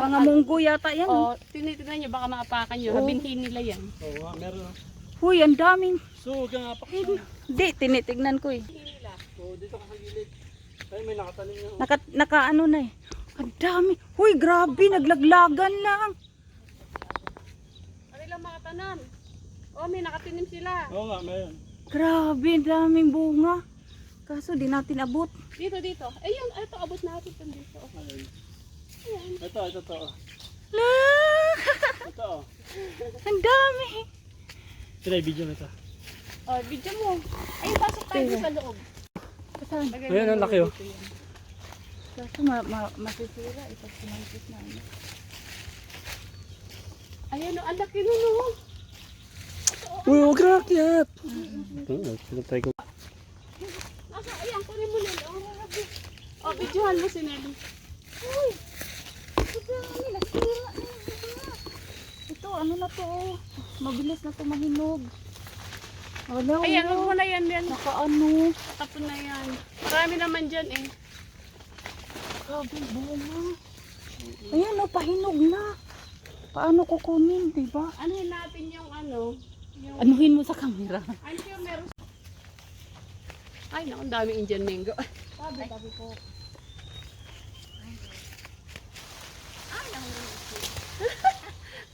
Mga munggo yata yan. Oh, tinitignan nyo, baka maapakan nyo. Habinhin nila yan. Oo nga, meron. Huy, ang daming. So, huwag kang apak. Hindi, tinitignan ko eh. Oo, dito ka sa gilid. Ay, may nakatanim niya. Naka ano na eh. Ang dami. Huy, grabe, naglaglagan lang. Ano lang makatanan? Oh, may nakatinim sila. Oo nga, meron. Grabe, ang daming bunga. Kaso di natin abot. Dito, dito. Ayun, ito, abot natin ito dito. Ayun. Ayan. Ito, ito, ito. La! Ito. Ang dami. Try, video na ito. Oh, video mo. Ayun, pasok tayo Tingnan. sa loob. Saan? Lagay Ayan, mo ang laki, oh. dito yan. Kaso masisira. Ito sinangkit na ano. Ayan, oh, ang laki nun, oh. Uy, huwag ka rakyat. Pinatry ko. Nasa, ayan, kunin mo Nelly. Oh, videohan mo si Nelly. Uy! Ang dami, nasira na. Ito, ano na to oh. Mabilis na to mahinog. Wala, Ayan, wala. huwag mo na yan, yan. Nakaano. Tapon na yan. Marami naman dyan, eh. Grabe, bunga. Ayan oh, pahinog na. Paano kukunin, diba? Anuhin natin yung ano. Yung... Anuhin mo sa camera. I'm sure meron. Ay, naku, ang daming Indian mango. Tabi po.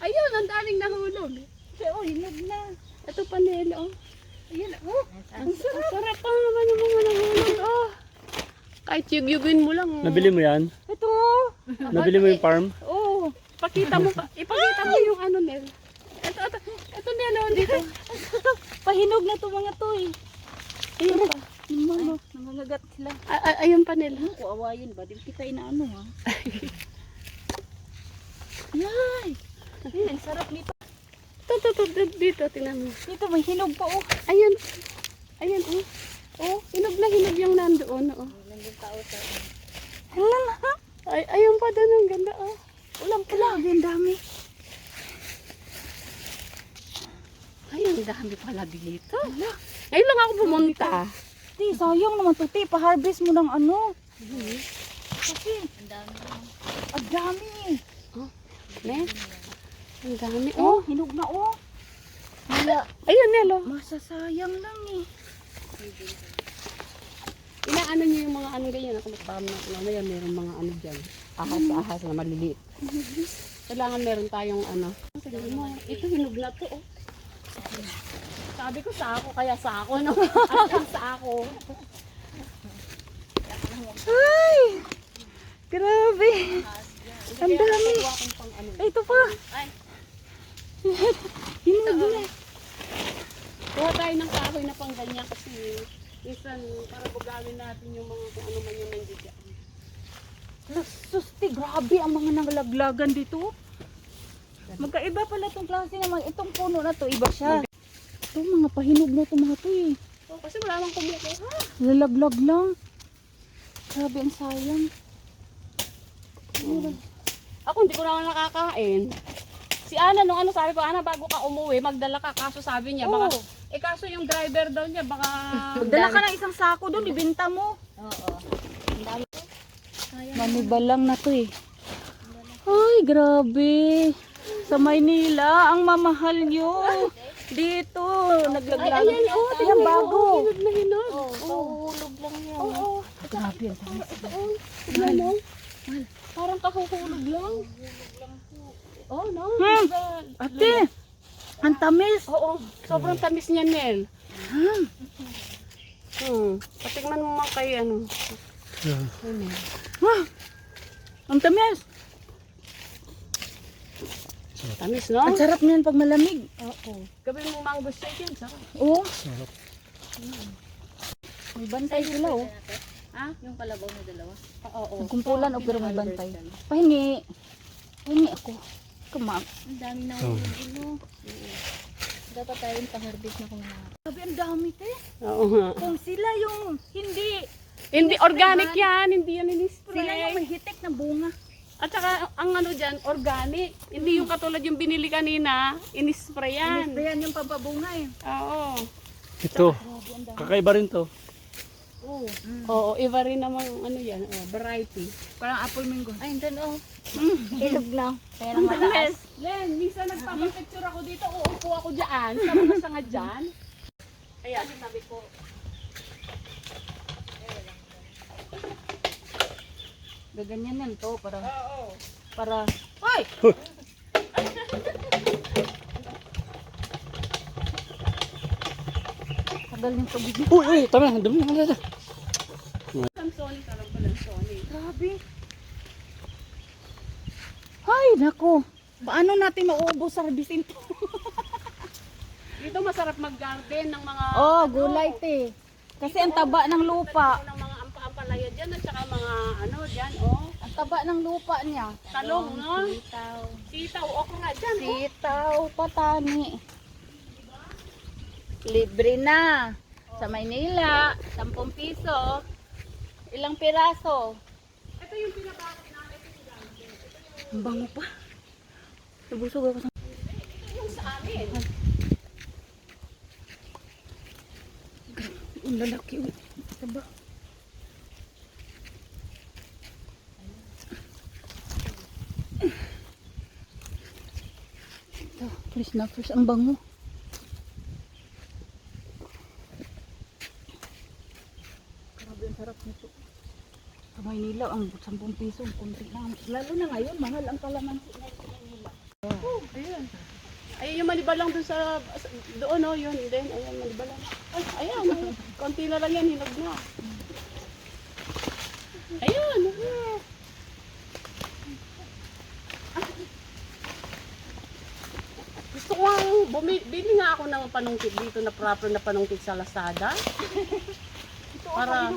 Ayun, ang daming nahulog. Oh, hinog na. Ito pa nila, oh. Ayan, oh. Ang sarap pa naman yung mga nahulog, oh. Kahit yug-yugin mo lang. Oh. Nabili mo yan? Ito oh. Nabili mo yung farm? Oh, ipakita mo yung ano, Nel. Ito Nel, oh, dito. Pahinog na to mga to eh. Ayun pa. Mama, nangangagat sila. Ayun pa Nel. Ano ko awayin ba? Di kita inaano ha. Yay! Ay, ang sarap nito. Ito, dito, tingnan mo. Dito may hinog pa oh. Ayun. Ayun, oh. Oh, hinog na hinog yung nandoon, oh. Hala na. Ayun pa doon, ang ganda, oh. Ulang-ulang. Ang dami. Ay, ang dami pala dito. Ngayon lang ako pumunta. Ti, sayang naman to. Ti, pa-harvest mo ng ano. Kasi, ang dami. Ne? Ang dami, Oh, oh. hinog na oh. Wala. Ayun, Nelo. Masasayang lang eh. Inaano niyo yung mga ano ganyan. Ako magpaham na. Mamaya meron mga ano dyan. Ahas-ahas na maliliit. Kailangan meron tayong ano. Ito hinog na to, oh. Sabi ko sako, kaya sako, no? As sako. Ay! Grabe. Ang dami. Ay, ito pa. Hinog na. Kuha tayo ng kahoy na pang ganyan kasi minsan para bugawin natin yung mga kung ano man yung nandiyan. Susti, grabe ang mga nanglaglagan dito. Magkaiba pala itong klase naman. Itong puno na to, iba siya. Ito, mga pahinog na ito mga to eh. Oh, kasi wala nang kumukuha. Lalaglag lang. Grabe, ang sayang. Ako hindi ko naman nakakain. Si Ana, nung ano sabi ko, Ana, bago ka umuwi, magdala ka. Kaso sabi niya, baka, kaso yung driver daw niya, baka... Magdala ka ng isang sako doon, ibenta mo. Oo. Manibalang na to eh. Ay, grabe. Sa Maynila, ang mamahal yun. Dito, naglaglag. Ayan, oh, Ayan, bago. Hinog na hinog. Hulog lang yan. Oo. Grabe, ang tamis. Ito, oh. Tignan mo. Parang kahuhulog lang. Oh, no. Ate, ang tamis. Oo, sobrang tamis niya, Nel. Hmm. Patigman mo mga kay ano. Ah, ang tamis. Tamis, no? Ang sarap niyan pag malamig. Oo. Gawin mo mango shake yan, sarap. Oo. Sarap. May bantay sila oh. Ha? Yung kalabaw na dalawa? Oo. Nagkumpulan o pero may bantay. Pahingi. Pahingi ako. Kumak. Ang dami na Oh. ulo. Dapat tayong pang-harvest na kumana. Sabi ang dami te. Oo nga. Kung sila yung hindi. Hindi organic yan, hindi yan in-spray. Sila yung may hitik na bunga. At saka ang ano dyan, organic. Hindi yung katulad yung binili kanina, in-spray yan. Yan yung pampabunga eh. Oo. Ito, kakaiba rin to. Oo. Oo, iba rin naman ano yan, variety. Parang apple mango. Ay, doon oh. Ilog na. Kaya lang mataas. Len, minsan nagpapapicture ako dito, uupo ako dyan, sa mga sanga dyan. Ayan, sabi ko. Gaganyan yan to para Oo. para Hoy! tagal yung tubig. Uy, tama na. Dumi na. Samsoni, tarang pala Sony. Grabe. Ay, nako. Paano natin mauubos sa harbisin to? Dito masarap mag-garden ng mga Oh, gulay te. Kasi ang taba ng lupa. ng mga ampalaya dyan at saka mga ano dyan, oh. Ang taba ng lupa niya. Talong, no? Sitaw. Sitaw, okra dyan, oh. Sitaw, patani. Libre na. Sa Maynila, 10 piso. Ilang piraso? Ito yung pinabakit namin. Ang bango pa. Nabusog ako sa... Ito yung sa amin. Ang lalaki. Uy. Taba. Ito, fresh na fresh. Ang bango. Grabe ang sarap nito. Sa Maynila, ang 10 piso, ang kunti lang. Lalo na ngayon, mahal ang kalamansi na sa Maynila. Ayun. Ay, yung manibalang dun doon, oh, yun. Then, ayan, manibalang. Ay, ayan, oh. Konti na lang yan, hinog na. Ayun. Gusto ko bili nga ako ng panungkit dito na proper na panungkit sa Lazada. Para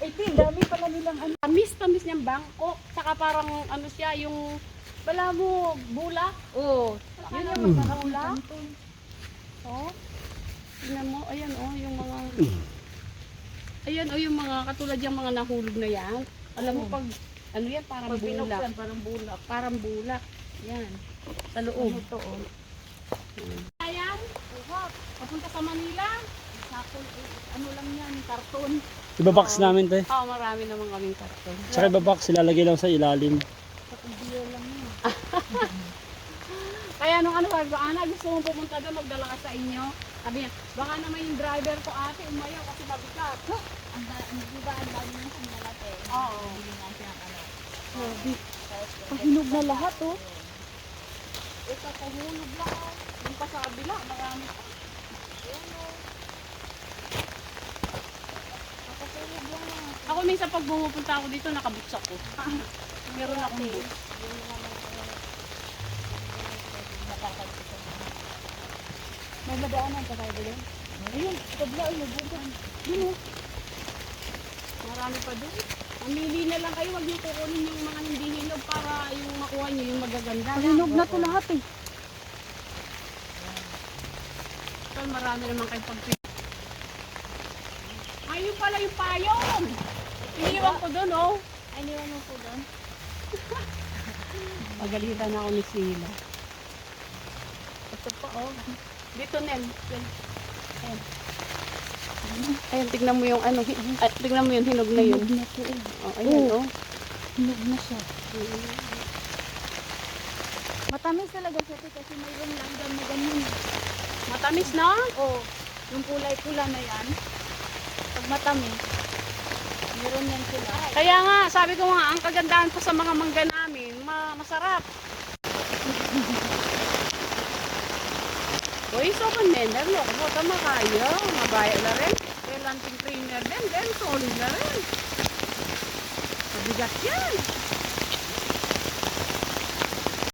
Ay, dami pala nilang ano. tamis niyang bangko. Saka parang ano siya, yung bala mo, bulak. Oo. Yun yung bulak. Oh. Tingnan mo, ayan oh, yung mga ayan oh, yung mga katulad yung mga nahulog na yan. Alam mo pag ano yan, parang Pag bulak. binuksan, parang bulak. Parang bulak. Yan. Sa loob. Ito, oh. Ayan. Papunta sa Manila. Sakol, ano lang yan, karton. Ibabox namin, te. Oh, marami naman kaming karton. Tsaka ibabox, ilalagay lang sa ilalim. Kapag lang yan. Kaya nung ano, sabi ko, Ana, gusto mong pumunta doon, magdala ka sa inyo. Sabi niya, baka naman yung driver ko ate, umayaw kasi mabigat. Di ba ang dami ng sandalate? Oo. Hindi nga siya ano. Grabe. Pahinog na lahat, oh. Ito, pahulog lang. Oh. Yung pa sa kabila, marami. Ako minsan pag bumupunta ako dito, nakaboots ako. Meron akong boots. May madaanan pa tayo doon. Ayun, kabla, ay, nagbubog. Yun, oh. Marami pa doon. Mamili na lang kayo, wag niyo kukunin yung mga hindi hinog para yung makuha niyo yung magaganda. Pahinog na to lahat, eh. So, marami naman kayong pagpili. Ayun pala yung payong! Iniwan ko doon, oh. Ay, niwan mo po doon. Pagalitan ako ni Sheila. Ito pa, oh. Dito, Nel. Ayan. Ayan, tignan mo yung ano, tignan mo yung hinog na yun. Hinog na to, eh. Oh, ayan, oh. Hinog na siya. Matamis talaga siya, te, kasi mayroon langgam na ganyan. Matamis na? Oh, yung kulay-pula na yan. Pag matamis, meron yan sila. Kaya nga, sabi ko nga, ang kagandahan po sa mga mangga namin, masarap. Uy, so kan mener lo, kung tama kayo, mabaya na rin. Lanting trainer din, solid na rin. Mabigat yan.